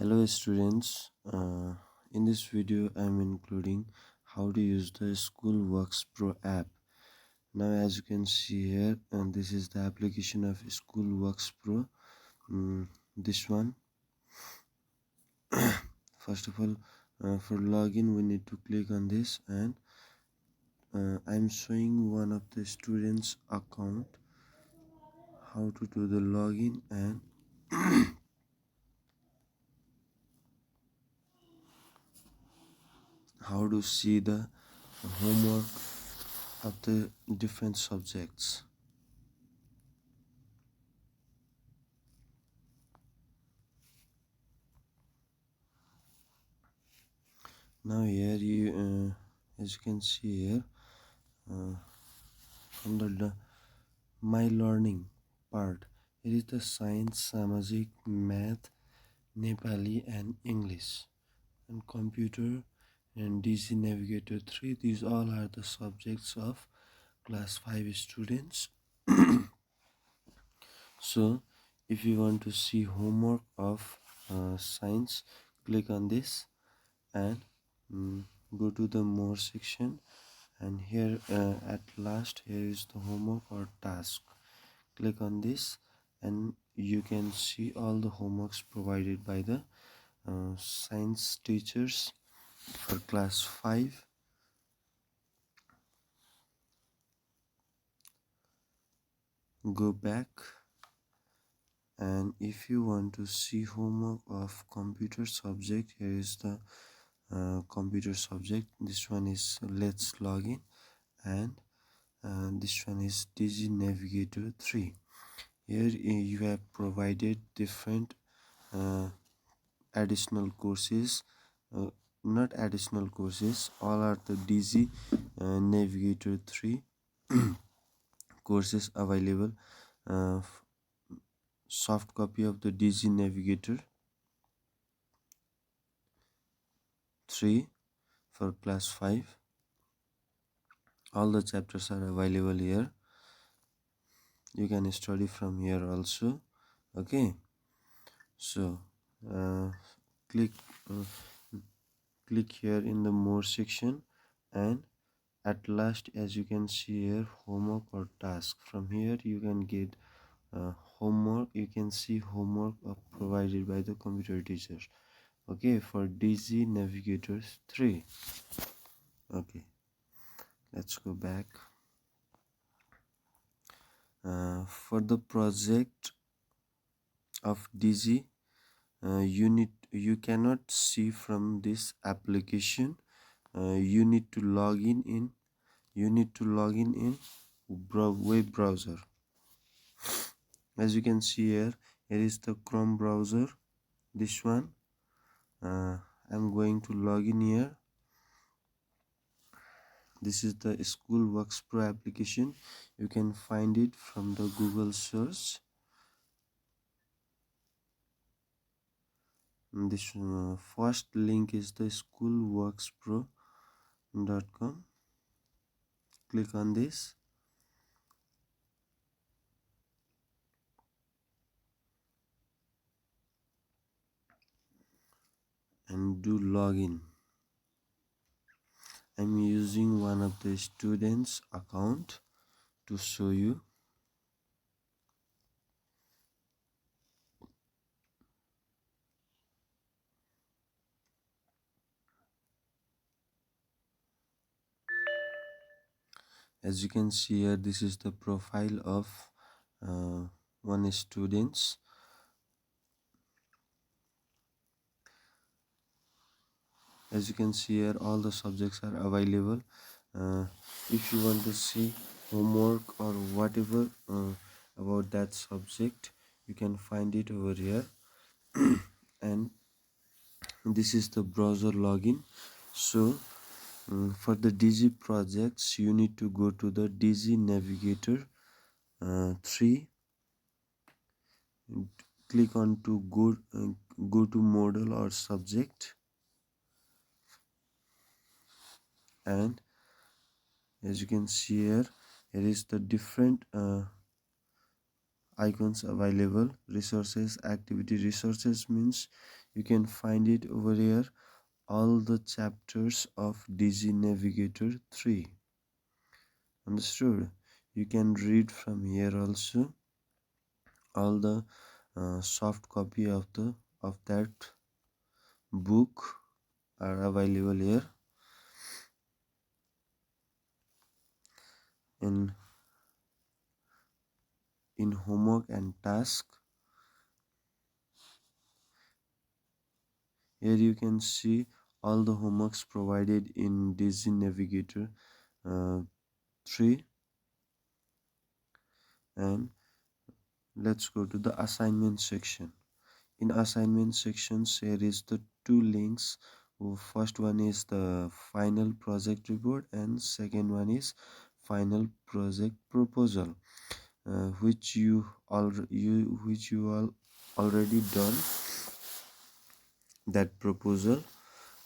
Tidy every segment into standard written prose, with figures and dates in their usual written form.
Hello students, in this video I am including how to use the Schoolworkspro app. Now as you can see here, and this is the application of Schoolworkspro. This one, first of all, for login we need to click on this, and I'm showing one of the students account how to do the login and how to see the homework of the different subjects. Now here as you can see here, under the my learning part, it is the science, samajik, math, Nepali and English, and computer and DC Navigator 3. These all are the subjects of class 5 students. So if you want to see homework of science, click on this and go to the more section, and here at last here is the homework or task. Click on this and you can see all the homeworks provided by the science teachers for class 5. Go back, and if you want to see homework of computer subject, here is the computer subject. This one is let's login, and this one is Digi Navigator 3. Here you have provided different additional courses, not additional courses, all are the DZ Navigator 3 courses available. Soft copy of the DZ Navigator 3 for class 5. All the chapters are available here. You can study from here also. Okay, so click here in the more section, and at last as you can see here, homework or task. From here you can get homework. You can see homework provided by the computer teachers. Okay, for DZ Navigators 3. Okay, let's go back. For the project of DZ, you cannot see from this application. You need to log in web browser. As you can see here, here is the Chrome browser, this one. I'm going to log in here. This is the Schoolworkspro application. You can find it from the Google search. And this first link is the schoolworkspro.com. Click on this. And do login. I'm using one of the students' account to show you. As you can see here, this is the profile of one student's. As you can see here, all the subjects are available. If you want to see homework or whatever about that subject, you can find it over here. And this is the browser login. So for the DZ projects, you need to go to the DZ Navigator 3. Click on to go to model or subject, and as you can see here, here is the different icons available. Resources, activity resources means you can find it over here, all the chapters of Digi Navigator 3. Understood? You can read from here also. All the soft copy of that book are available here. in in homework and task, here you can see all the homeworks provided in Digi Navigator 3. And let's go to the assignment section. In assignment sections, here is the two links. First one is the final project report and second one is final project proposal, which you all already done that proposal,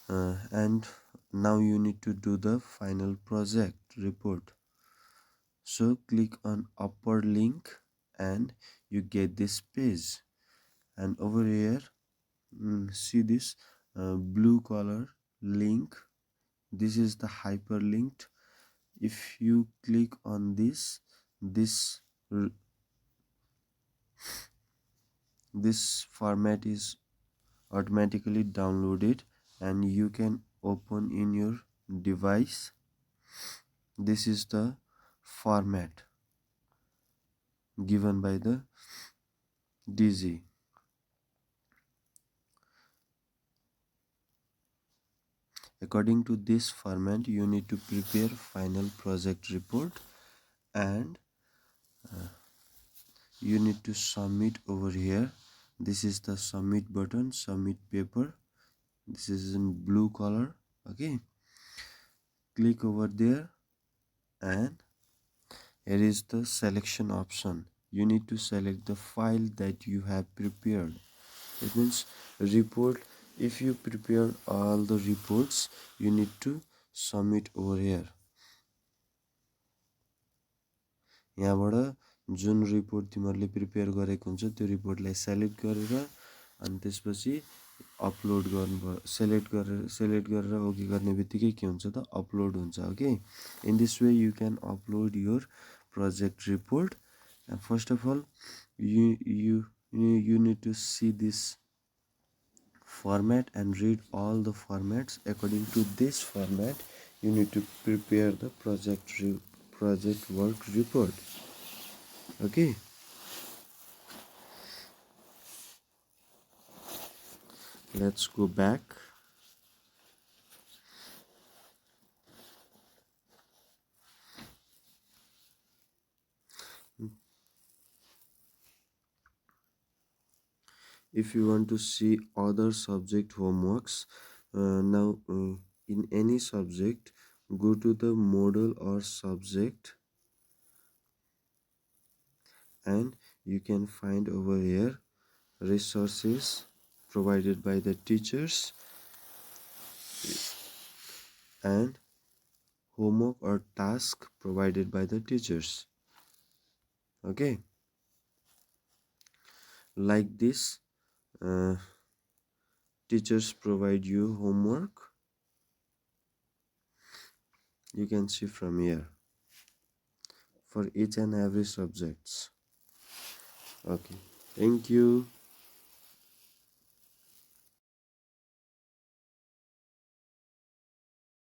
and now you need to do the final project report. So click on upper link and you get this page, and over here see this blue color link. This is the hyperlinked. If you click on this this format is automatically downloaded and you can open in your device. This is the format given by the Digi. According to this format, you need to prepare final project report and you need to submit over here. This is the submit button, submit paper. This is in blue color. Okay, click over there and here is the selection option. You need to select the file that you have prepared. It means report. If you prepare all the reports, you need to submit over here. यहाँबाट जुन report तिमीहरूले prepare गरेको हुन्छ त्यो रिपोर्टलाई select गरेर अनि त्यसपछि upload गर्नु, select गरेर ओके गर्ने बित्तिकै के हुन्छ त अपलोड हुन्छ. Okay, in this way you can upload your project report. And first of all, you need to see this format and read all the formats. According to this format, you need to prepare the project work report. Okay, let's go back. If you want to see other subject homeworks, now in any subject, go to the model or subject and you can find over here resources provided by the teachers and homework or task provided by the teachers. Okay, like this, teachers provide you homework. You can see from here for each and every subjects. Okay, thank you.